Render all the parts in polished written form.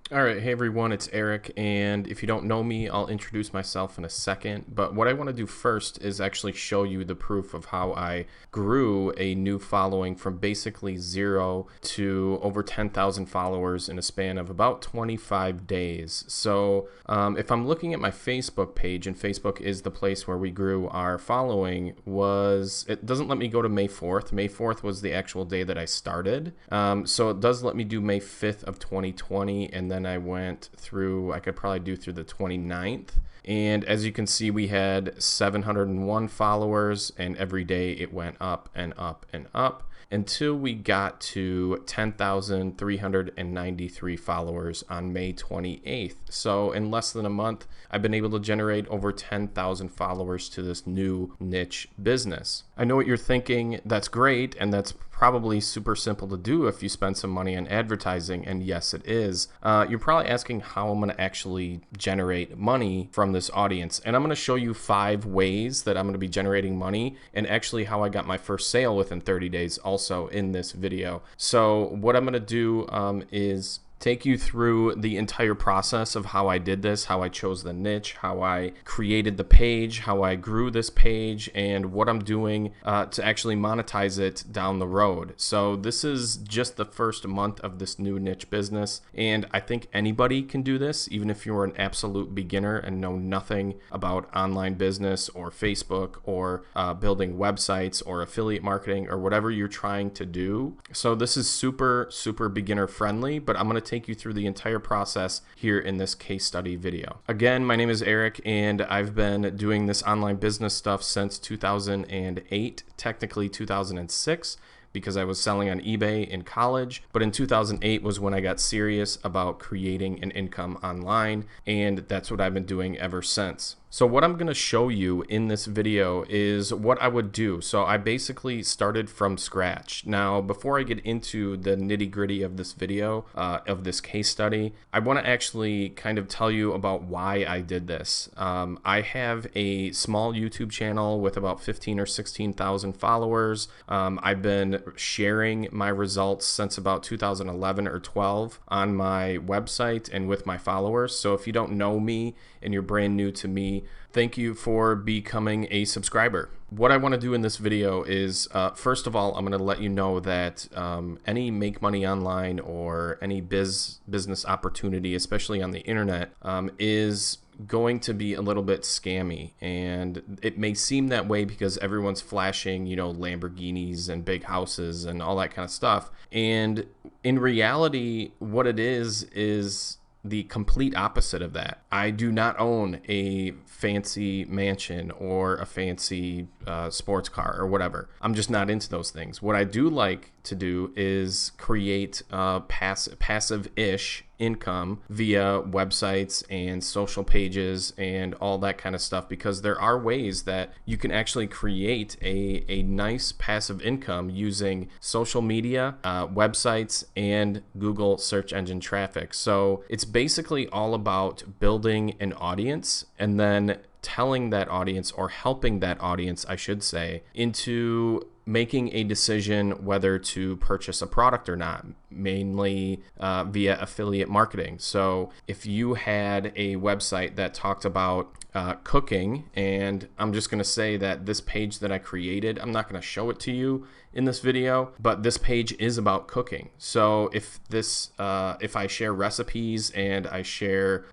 All right, hey everyone, it's Eric, and if you don't know me, I'll introduce myself in a second. But what I want to do first is actually show you the proof of how I grew a new following from basically zero to over 10,000 followers in a span of about 25 days. So if I'm looking at my Facebook page, and Facebook is the place where we grew our following, it doesn't let me go to May 4th. May 4th was the actual day that I started. So it does let me do May 5th of 2020, and then I went through, I could probably do through the 29th. And as you can see, we had 701 followers, and every day it went up and up and up until we got to 10,393 followers on May 28th. So in less than a month, I've been able to generate over 10,000 followers to this new niche business. I know what you're thinking. That's great, and that's probably super simple to do if you spend some money on advertising, and yes, it is. You're probably asking how I'm going to actually generate money from this audience, and I'm going to show you 5 ways that I'm going to be generating money, and actually how I got my first sale within 30 days also in this video. So what I'm going to do is take you through the entire process of how I did this, how I chose the niche, how I created the page, how I grew this page, and what I'm doing to actually monetize it down the road. So this is just the first month of this new niche business, and I think anybody can do this, even if you're an absolute beginner and know nothing about online business or Facebook or building websites or affiliate marketing or whatever you're trying to do. So this is super beginner friendly, but I'm going to take you through the entire process here in this case study video. Again, my name is Eric, and I've been doing this online business stuff since 2008, technically 2006, because I was selling on eBay in college. But in 2008 was when I got serious about creating an income online, and that's what I've been doing ever since. So what I'm going to show you in this video is what I would do. So I basically started from scratch. Now, before I get into the nitty-gritty of this video, of this case study, I want to actually kind of tell you about why I did this. I have a small YouTube channel with about 15 or 16,000 followers. I've been sharing my results since about 2011 or 12 on my website and with my followers. So if you don't know me and you're brand new to me, thank you for becoming a subscriber. What I want to do in this video is, first of all, I'm going to let you know that any make money online or any business opportunity, especially on the internet, is going to be a little bit scammy, and it may seem that way because everyone's flashing, Lamborghinis and big houses and all that kind of stuff. And in reality, what it is the complete opposite of that. I do not own a fancy mansion or a fancy sports car or whatever. I'm just not into those things. What I do like to do is create passive-ish income via websites and social pages and all that kind of stuff, because there are ways that you can actually create a nice passive income using social media, websites, and Google search engine traffic. So it's basically all about building an audience and then telling that audience, or helping that audience, I should say, into making a decision whether to purchase a product or not, mainly via affiliate marketing. So if you had a website that talked about cooking, and I'm just going to say that this page that I created, I'm not going to show it to you in this video, but this page is about cooking. So if I share recipes and I share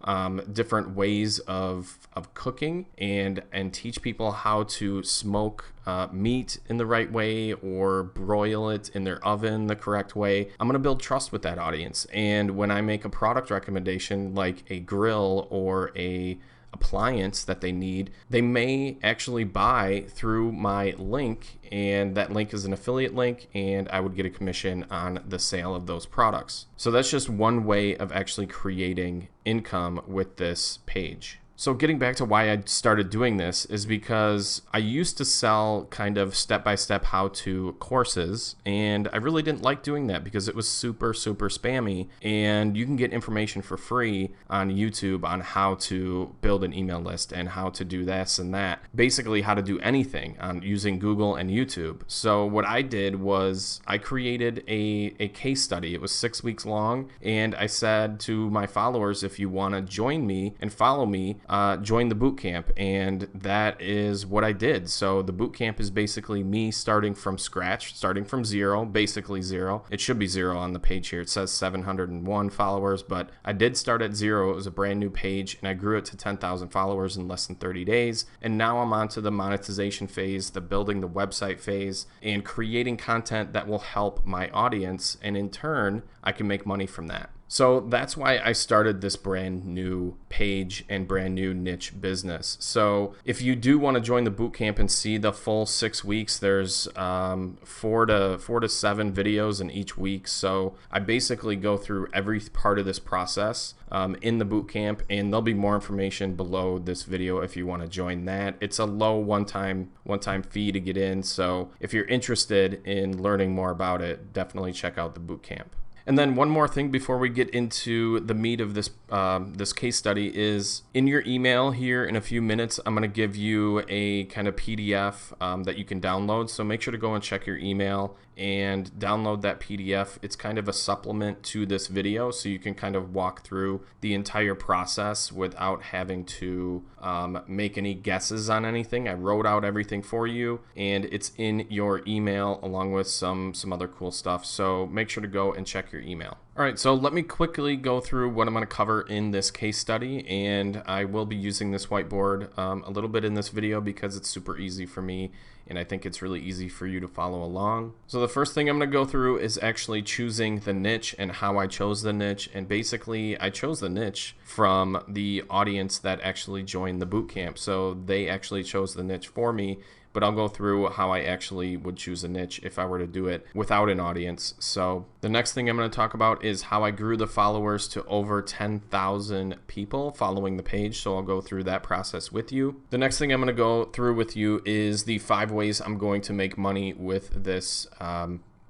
different ways of cooking and teach people how to smoke meat in the right way or broil it in their oven the correct way, I'm going to build trust with that audience. And when I make a product recommendation like a grill or a appliance that they need, they may actually buy through my link, and that link is an affiliate link, and I would get a commission on the sale of those products. So that's just one way of actually creating income with this page. So getting back to why I started doing this is because I used to sell kind of step-by-step how-to courses, and I really didn't like doing that because it was super, super spammy, and you can get information for free on YouTube on how to build an email list and how to do this and that, basically how to do anything on using Google and YouTube. So what I did was I created a case study. It was 6 weeks long, and I said to my followers, if you want to join me and follow me, join the bootcamp, and that is what I did. So the bootcamp is basically me starting from scratch, starting from zero, basically zero. It should be zero on the page here. It says 701 followers, but I did start at zero. It was a brand new page, and I grew it to 10,000 followers in less than 30 days. And now I'm on to the monetization phase, the building the website phase, and creating content that will help my audience. And in turn, I can make money from that. So that's why I started this brand new page and brand new niche business. So if you do want to join the bootcamp and see the full 6 weeks, there's 4 to 7 videos in each week. So I basically go through every part of this process in the bootcamp, and there'll be more information below this video if you want to join that. It's a low one-time fee to get in. So if you're interested in learning more about it, definitely check out the bootcamp. And then one more thing before we get into the meat of this this case study is in your email here in a few minutes, I'm going to give you a kind of PDF that you can download. So make sure to go and check your email and download that PDF. It's kind of a supplement to this video, so you can kind of walk through the entire process without having to make any guesses on anything. I wrote out everything for you, and it's in your email along with some other cool stuff. So make sure to go and check your email. All right, so let me quickly go through what I'm going to cover in this case study, and I will be using this whiteboard a little bit in this video because it's super easy for me, and I think it's really easy for you to follow along. So the first thing I'm going to go through is actually choosing the niche and how I chose the niche. And basically, I chose the niche from the audience that actually joined the bootcamp. So they actually chose the niche for me. But I'll go through how I actually would choose a niche if I were to do it without an audience. So the next thing I'm going to talk about is how I grew the followers to over 10,000 people following the page. So I'll go through that process with you. The next thing I'm going to go through with you is the 5 ways I'm going to make money with this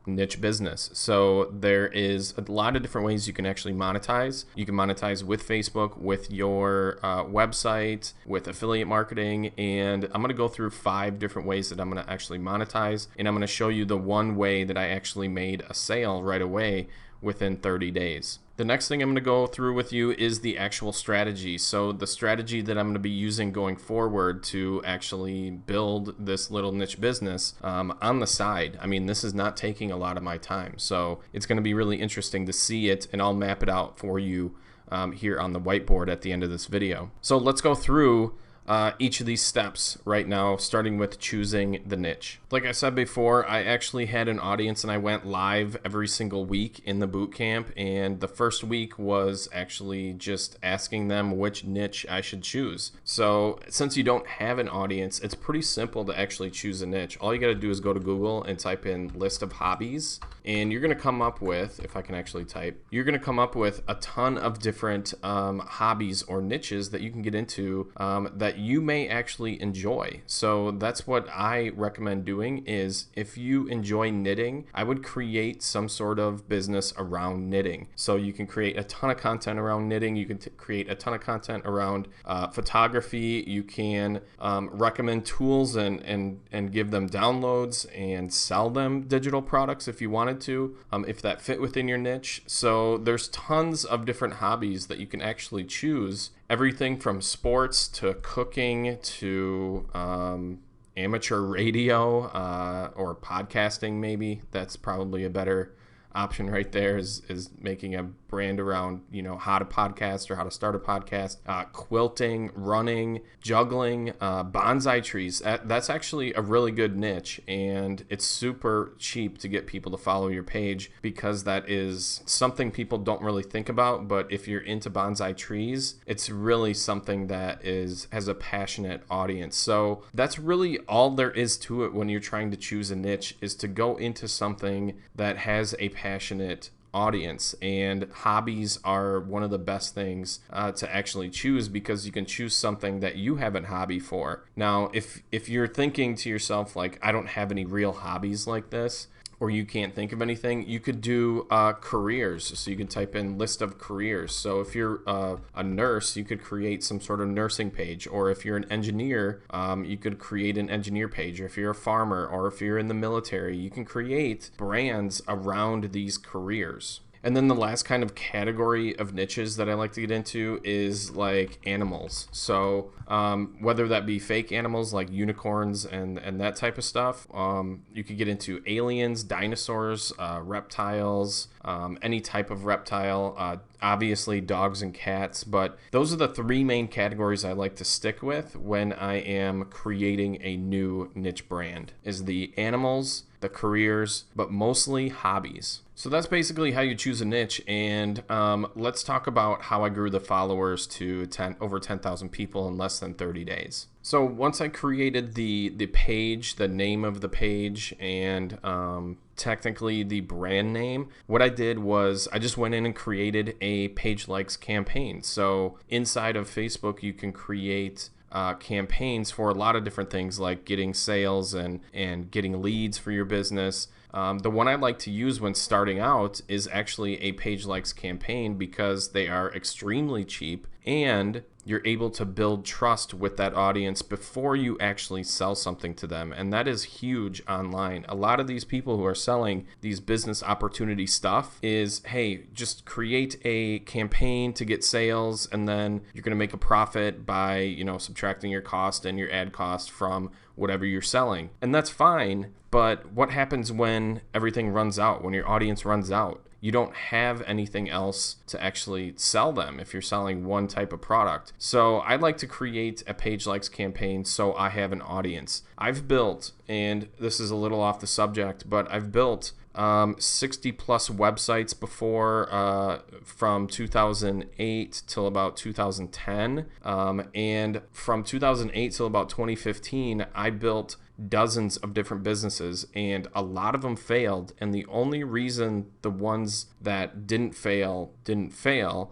niche business. So there is a lot of different ways you can actually monetize. You can monetize with Facebook, with your website, with affiliate marketing, and I'm going to go through 5 different ways that I'm going to actually monetize, and I'm going to show you the one way that I actually made a sale right away within 30 days. The next thing I'm going to go through with you is the actual strategy. So the strategy that I'm going to be using going forward to actually build this little niche business on the side. I mean, this is not taking a lot of my time. So it's going to be really interesting to see it, and I'll map it out for you here on the whiteboard at the end of this video. So let's go through each of these steps right now, starting with choosing the niche. Like I said before, I actually had an audience and I went live every single week in the bootcamp, and the first week was actually just asking them which niche I should choose. So since you don't have an audience, it's pretty simple to actually choose a niche. All you got to do is go to Google and type in list of hobbies, and you're going to come up with, if I can actually type, you're going to come up with a ton of different hobbies or niches that you can get into that you may actually enjoy. So that's what I recommend doing is if you enjoy knitting, I would create some sort of business around knitting. So you can create a ton of content around knitting. You can create a ton of content around photography. You can recommend tools and give them downloads and sell them digital products if you wanted to, if that fit within your niche. So there's tons of different hobbies that you can actually choose. Everything from sports to cooking to amateur radio or podcasting, maybe. That's probably a better option right there is making a brand around, you know, how to podcast or how to start a podcast, quilting, running, juggling, bonsai trees. That's actually a really good niche, and it's super cheap to get people to follow your page because that is something people don't really think about. But if you're into bonsai trees, it's really something that has a passionate audience. So that's really all there is to it when you're trying to choose a niche, is to go into something that has a passionate audience, and hobbies are one of the best things to actually choose, because you can choose something that you have a hobby for. Now, if you're thinking to yourself, like, I don't have any real hobbies like this, or you can't think of anything, you could do careers. So you can type in list of careers. So if you're a nurse, you could create some sort of nursing page. Or if you're an engineer, you could create an engineer page. Or if you're a farmer, or if you're in the military, you can create brands around these careers. And then the last kind of category of niches that I like to get into is like animals. So whether that be fake animals like unicorns and that type of stuff, you could get into aliens, dinosaurs, reptiles, any type of reptile, obviously dogs and cats. But those are the three main categories I like to stick with when I am creating a new niche brand, is the animals, the careers, but mostly hobbies. So that's basically how you choose a niche. And let's talk about how I grew the followers to over 10,000 people in less than 30 days. So once I created the page, the name of the page, and technically the brand name, what I did was I just went in and created a page likes campaign. So inside of Facebook, you can create campaigns for a lot of different things, like getting sales and getting leads for your business. The one I like to use when starting out is actually a page likes campaign, because they are extremely cheap and you're able to build trust with that audience before you actually sell something to them. And that is huge online. A lot of these people who are selling these business opportunity stuff is, hey, just create a campaign to get sales, and then you're going to make a profit by, subtracting your cost and your ad cost from whatever you're selling. And that's fine. But what happens when everything runs out, when your audience runs out? You don't have anything else to actually sell them if you're selling one type of product. So I'd like to create a page likes campaign so I have an audience. I've built, and this is a little off the subject, but I've built 60 plus websites before, from 2008 till about 2010. And from 2008 till about 2015, I built dozens of different businesses, and a lot of them failed. And the only reason the ones that didn't fail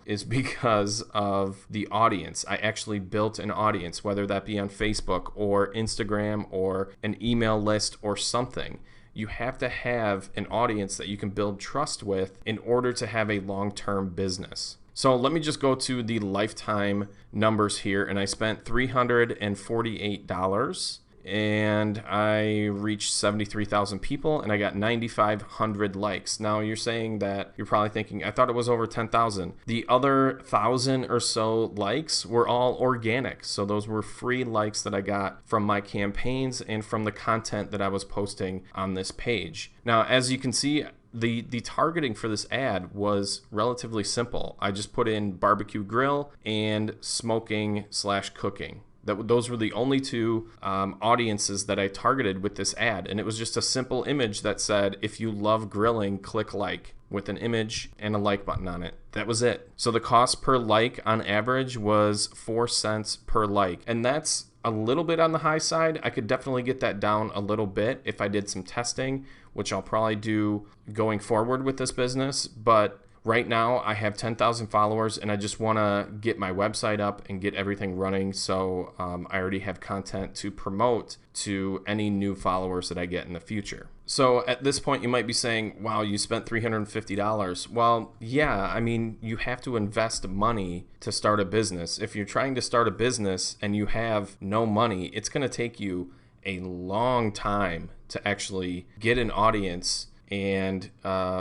is because of the audience. I actually built an audience, whether that be on Facebook or Instagram or an email list or something. You have to have an audience that you can build trust with in order to have a long-term business. So let me just go to the lifetime numbers here, and I spent $348, and I reached 73,000 people, and I got 9,500 likes. Now you're saying that, you're probably thinking, I thought it was over 10,000. The other 1,000 or so likes were all organic. So those were free likes that I got from my campaigns and from the content that I was posting on this page. Now, as you can see, the targeting for this ad was relatively simple. I just put in barbecue grill and smoking/cooking. Those were the only two audiences that I targeted with this ad. And it was just a simple image that said, if you love grilling, click like, with an image and a like button on it. That was it. So the cost per like on average was 4 cents per like. And that's a little bit on the high side. I could definitely get that down a little bit if I did some testing, which I'll probably do going forward with this business. But right now I have 10,000 followers, and I just want to get my website up and get everything running. So I already have content to promote to any new followers that I get in the future. So at this point, you might be saying, wow, you spent $350. Well, yeah, I mean, you have to invest money to start a business. If you're trying to start a business and you have no money, it's going to take you a long time to actually get an audience and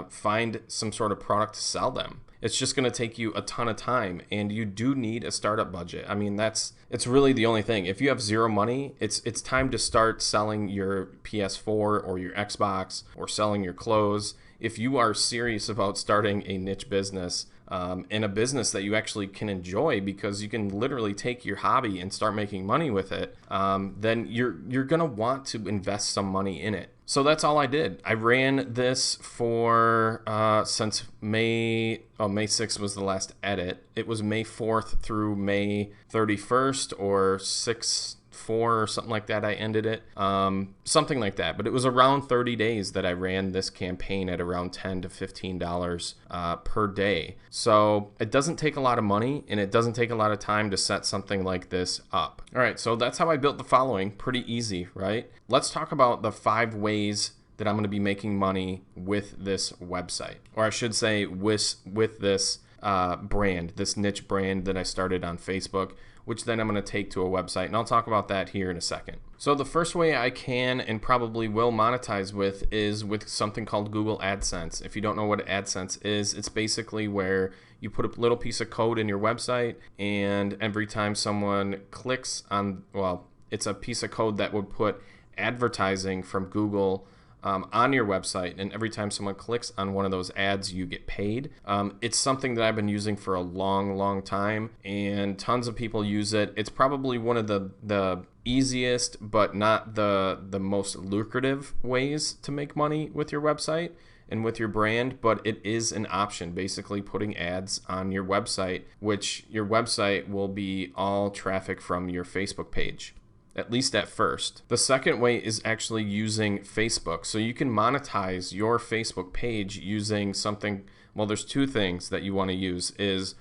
find some sort of product to sell them. It's just going to take you a ton of time, and you do need a startup budget. I mean, it's really the only thing. If you have zero money, it's time to start selling your PS4 or your Xbox or selling your clothes. If you are serious about starting a niche business, and a business that you actually can enjoy, because you can literally take your hobby and start making money with it, then you're going to want to invest some money in it. So that's all I did. I ran this for since May 6th was the last edit. It was May 4th through May 31st or 6 4 or something like that I ended it, something like that. But it was around 30 days that I ran this campaign at around $10 to $15 per day. So it doesn't take a lot of money, and it doesn't take a lot of time to set something like this up. All right, so that's how I built the following. Pretty easy, right? Let's talk about the 5 ways that I'm going to be making money with this website, or I should say with this brand, this niche brand that I started on Facebook, which then I'm going to take to a website, and I'll talk about that here in a second. So the first way I can and probably will monetize with is with something called Google AdSense. If you don't know what AdSense is, it's basically where you put a little piece of code in your website, and every time someone clicks on, well, it's a piece of code that would put advertising from Google on your website, and every time someone clicks on one of those ads, you get paid. It's something that I've been using for a long time, and tons of people use it. It's probably one of the easiest but not the most lucrative ways to make money with your website and with your brand, but it is an option, basically putting ads on your website, which your website will be all traffic from your Facebook page, at least at first. The second way is actually using Facebook. So you can monetize your Facebook page using something, well, there's 2 things that you want to use.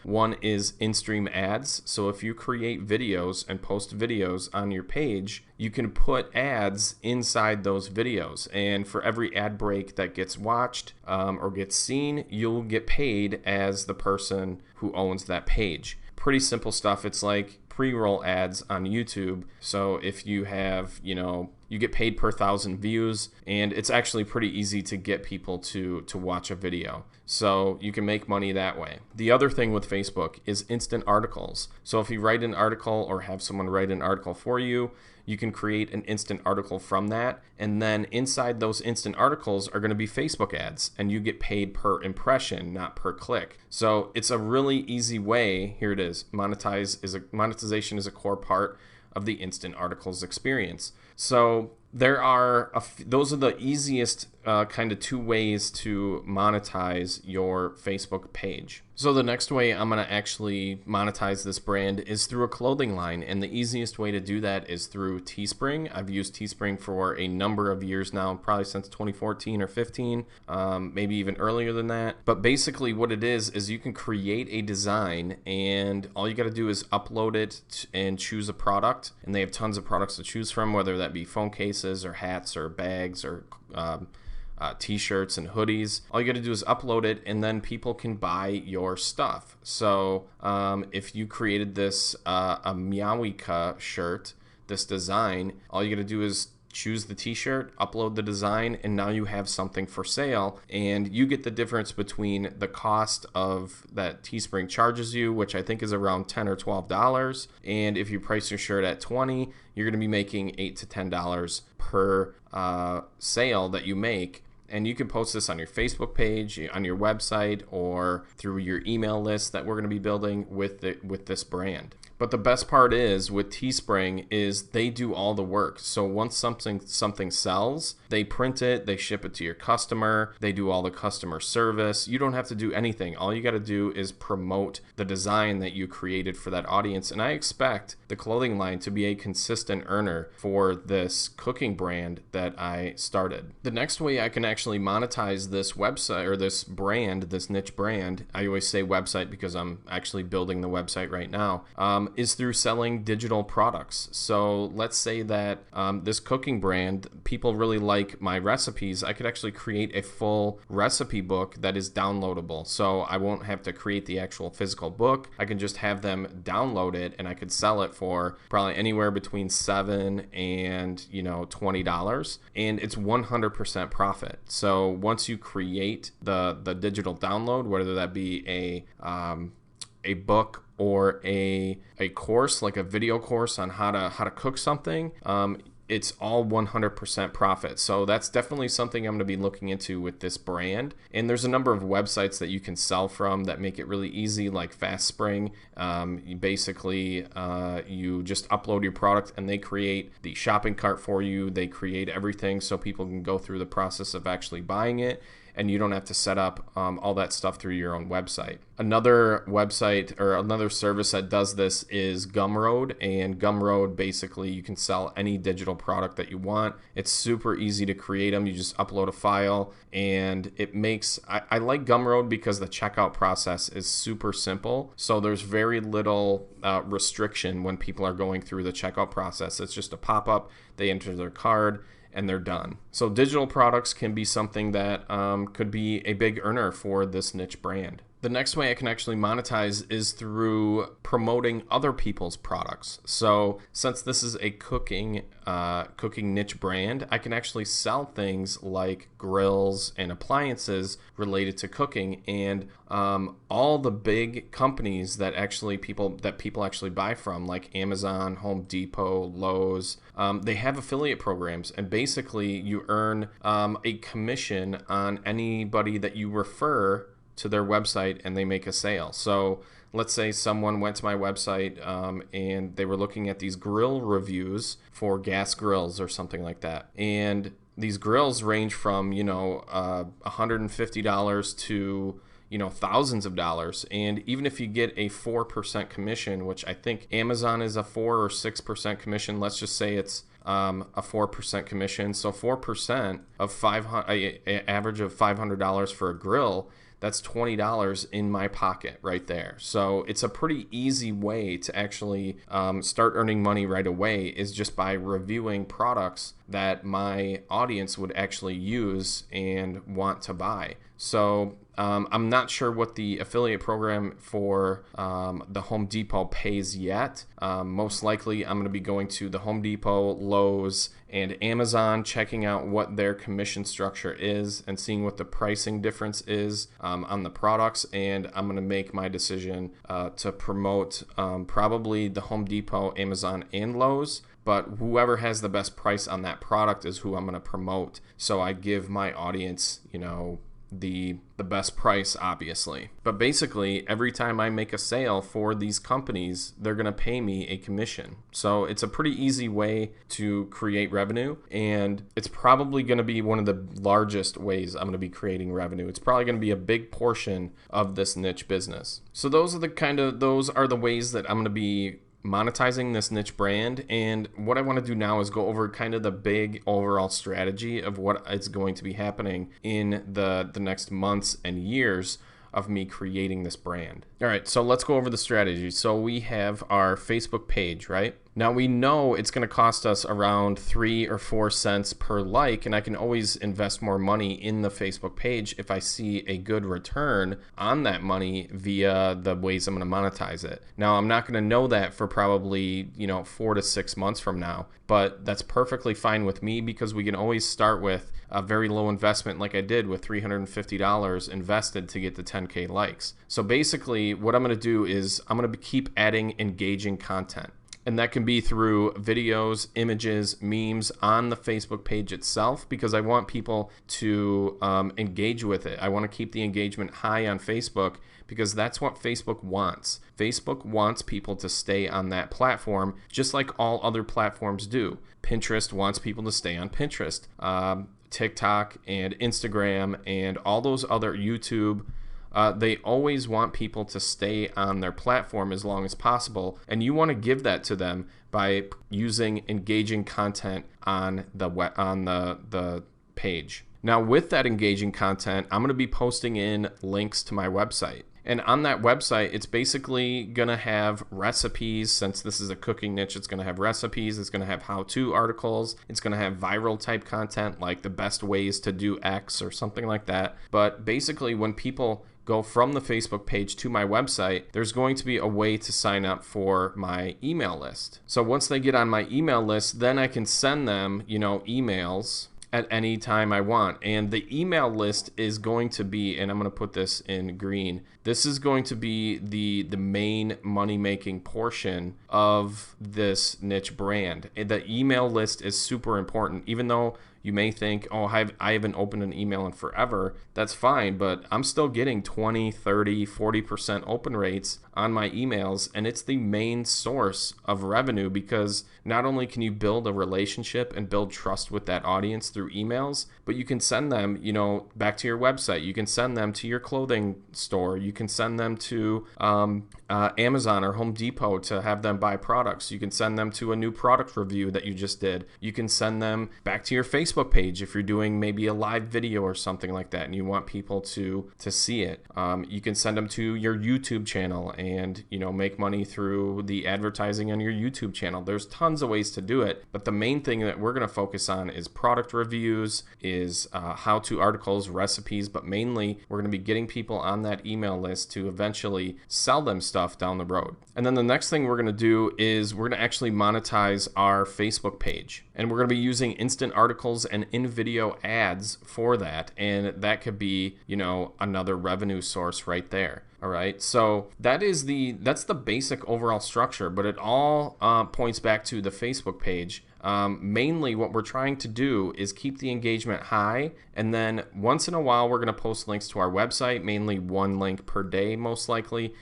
One is in-stream ads. So if you create videos and post videos on your page, you can put ads inside those videos. And for every ad break that gets watched or gets seen, you'll get paid as the person who owns that page. Pretty simple stuff. It's like pre-roll ads on YouTube. So if you have, you get paid per 1,000 views, and it's actually pretty easy to get people to watch a video. So you can make money that way. The other thing with Facebook is instant articles. So if you write an article or have someone write an article for you, you can create an instant article from that, and then inside those instant articles are going to be Facebook ads, and you get paid per impression, not per click. So it's a really easy way. Here it is. Monetization is a core part of the instant articles experience. So there are those are the easiest kind of 2 ways to monetize your Facebook page. So the next way I'm going to actually monetize this brand is through a clothing line, and the easiest way to do that is through Teespring. I've used Teespring for a number of years now, probably since 2014 or 15, maybe even earlier than that. But basically what it is you can create a design, and all you got to do is upload it and choose a product, and they have tons of products to choose from, whether that be phone cases or hats or bags or t-shirts and hoodies. All you got to do is upload it, and then people can buy your stuff. So if you created this a Meowika shirt, this design, all you got to do is choose the t-shirt, upload the design, and now you have something for sale, and you get the difference between the cost of that Teespring charges you, which I think is around $10 or $12, and if you price your shirt at $20, you're going to be making $8 to $10 per sale that you make. And you can post this on your Facebook page, on your website, or through your email list that we're going to be building with this brand. But the best part is with Teespring is they do all the work. So once something sells, they print it, they ship it to your customer, they do all the customer service. You don't have to do anything. All you got to do is promote the design that you created for that audience. And I expect the clothing line to be a consistent earner for this cooking brand that I started. The next way I can actually monetize this website or this brand, this niche brand, I always say website because I'm actually building the website right now, is through selling digital products. So let's say that this cooking brand, people really like my recipes. I could actually create a full recipe book that is downloadable. So I won't have to create the actual physical book. I can just have them download it, and I could sell it for probably anywhere between $7 and $20, and it's 100% profit. So once you create the digital download, whether that be a book or a course, like a video course on how to cook something, it's all 100% profit. So that's definitely something I'm going to be looking into with this brand. And there's a number of websites that you can sell from that make it really easy, like FastSpring. You basically you just upload your product, and they create the shopping cart for you. They create everything so people can go through the process of actually buying it. and you don't have to set up all that stuff through your own website. Another website or another service that does this is Gumroad, and Gumroad, basically you can sell any digital product that you want. It's super easy to create them. You just upload a file, and it makes, I like Gumroad because the checkout process is super simple. So there's very little restriction when people are going through the checkout process. It's just a pop-up, they enter their card, and they're done. So digital products can be something that could be a big earner for this niche brand. The next way I can actually monetize is through promoting other people's products. So since this is a cooking niche brand, I can actually sell things like grills and appliances related to cooking, and all the big companies that people actually buy from, like Amazon, Home Depot, Lowe's, they have affiliate programs, and basically you earn a commission on anybody that you refer to their website and they make a sale. So let's say someone went to my website and they were looking at these grill reviews for gas grills or something like that. And these grills range from, $150 to thousands of dollars. And even if you get a 4% commission, which I think Amazon is a 4 or 6% commission, let's just say it's a 4% commission. So 4% of average of $500 for a grill, that's $20 in my pocket right there. So it's a pretty easy way to actually start earning money right away, is just by reviewing products that my audience would actually use and want to buy. So I'm not sure what the affiliate program for the Home Depot pays yet. Most likely I'm going to be going to the Home Depot, Lowe's, and Amazon, checking out what their commission structure is and seeing what the pricing difference is on the products. And I'm going to make my decision to promote probably the Home Depot, Amazon, and Lowe's. But whoever has the best price on that product is who I'm going to promote. So I give my audience, the best price, obviously. But basically, every time I make a sale for these companies, they're going to pay me a commission. So it's a pretty easy way to create revenue, and it's probably going to be one of the largest ways I'm going to be creating revenue. It's probably going to be a big portion of this niche business. So those are the ways that I'm going to be monetizing this niche brand. And what I want to do now is go over kind of the big overall strategy of what is going to be happening in the next months and years of me creating this brand. All right, so let's go over the strategy. So we have our Facebook page, right? Now we know it's going to cost us around 3 or 4 cents per like, and I can always invest more money in the Facebook page if I see a good return on that money via the ways I'm going to monetize it. Now I'm not going to know that for probably 4 to 6 months from now, but that's perfectly fine with me because we can always start with a very low investment, like I did with $350 invested to get the 10K likes. So basically what I'm going to do is I'm going to keep adding engaging content. And that can be through videos, images, memes on the Facebook page itself, because I want people to engage with it. I want to keep the engagement high on Facebook because that's what Facebook wants. Facebook wants people to stay on that platform just like all other platforms do. Pinterest wants people to stay on Pinterest. TikTok and Instagram and all those other, YouTube, they always want people to stay on their platform as long as possible, and you want to give that to them by using engaging content on the page. Now with that engaging content, I'm going to be posting in links to my website. And on that website, it's basically going to have recipes. Since this is a cooking niche, it's going to have recipes. It's going to have how-to articles. It's going to have viral type content like the best ways to do X or something like that. But basically, when people go from the Facebook page to my website, there's going to be a way to sign up for my email list. So once they get on my email list, then I can send them, emails at any time I want. And the email list is going to be, and I'm going to put this in green, this is going to be the main money-making portion of this niche brand. The email list is super important. Even though You may think, oh, I haven't opened an email in forever. That's fine, but I'm still getting 20, 30, 40% open rates on my emails, and it's the main source of revenue because not only can you build a relationship and build trust with that audience through emails, but you can send them, back to your website. You can send them to your clothing store. You can send them to Amazon or Home Depot to have them buy products. You can send them to a new product review that you just did. You can send them back to your Facebook page if you're doing maybe a live video or something like that and you want people to see it. You can send them to your YouTube channel and make money through the advertising on your YouTube channel. There's tons of ways to do it, but the main thing that we're going to focus on is product reviews, is how-to articles, recipes, but mainly we're going to be getting people on that email list to eventually sell them stuff down the road. And then the next thing we're going to do is we're going to actually monetize our Facebook page, and we're going to be using instant articles and in-video ads for that, and that could be another revenue source right there. All right, so that's the basic overall structure, but it all points back to the Facebook page. Mainly what we're trying to do is keep the engagement high, and then once in a while we're going to post links to our website, mainly one link per day most likely.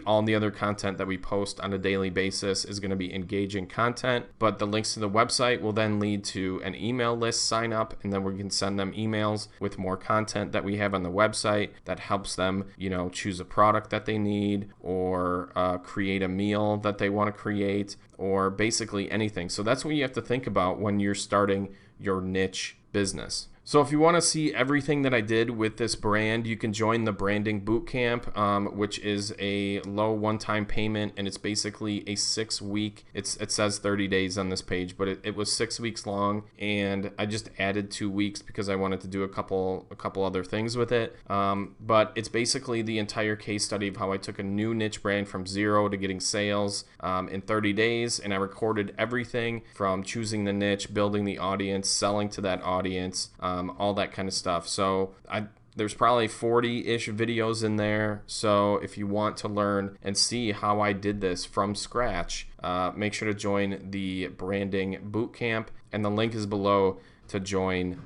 All the other content that we post on a daily basis is going to be engaging content, but the links to the website will then lead to an email list sign up, and then we can send them emails with more content that we have on the website that helps them, choose a product that they need or create a meal that they want to create, or basically anything. So that's what you have to think about when you're starting your niche business. So if you want to see everything that I did with this brand, you can join the Branding Bootcamp, which is a low one-time payment, and it's basically a 6-week, it says 30 days on this page, but it was 6 weeks long, and I just added 2 weeks because I wanted to do a couple other things with it. But it's basically the entire case study of how I took a new niche brand from zero to getting sales in 30 days, and I recorded everything from choosing the niche, building the audience, selling to that audience, all that kind of stuff. So there's probably 40-ish videos in there. So if you want to learn and see how I did this from scratch, make sure to join the Branding Bootcamp, and the link is below to join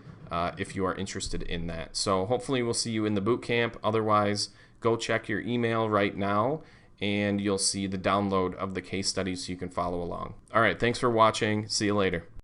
if you are interested in that. So hopefully we'll see you in the bootcamp. Otherwise, go check your email right now, and you'll see the download of the case study so you can follow along. All right, thanks for watching. See you later.